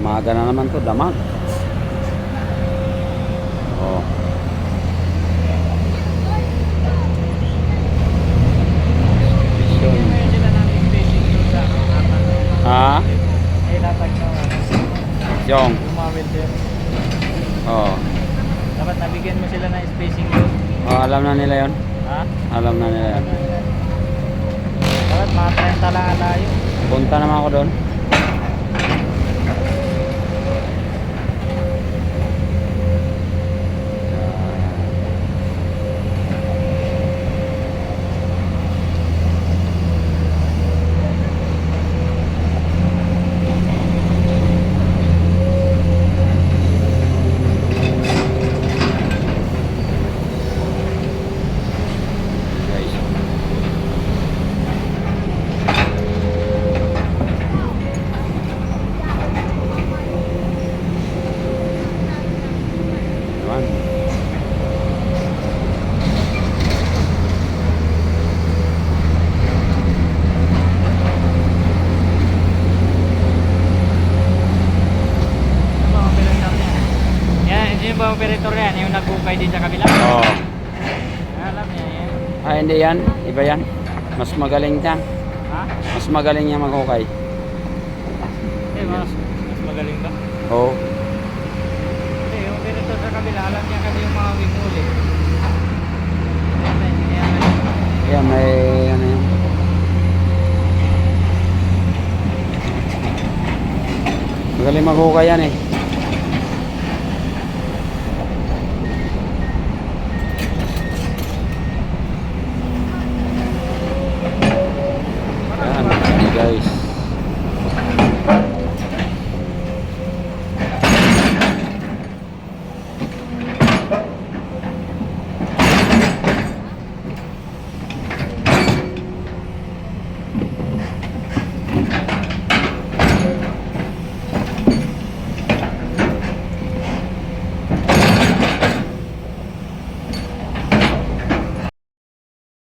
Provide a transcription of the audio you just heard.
Umaga na naman to, damag. Oh. Ngayon sila namin spacing doon sa Ha? ay latag na Yung. mga welder. Oh. Dapat nabigyan mo sila ng spacing doon. Oh, alam na nila yon. Ha? Alam na nila yon. Dapat mga 30 lang alayo. Punta naman ako doon. Yung ba operator yan? Yung nagukay din sa kabila? Oo. Alam niya yan. Ah, hindi yan. Iba yan. Mas magaling ka. Ha? Mas magaling niya maghukay. Mas magaling ba? Oo. Hindi, yung operator sa kabila, alam niya kasi yung mga wing hole eh. Yan, may ano yan. Magaling maghukay yan eh.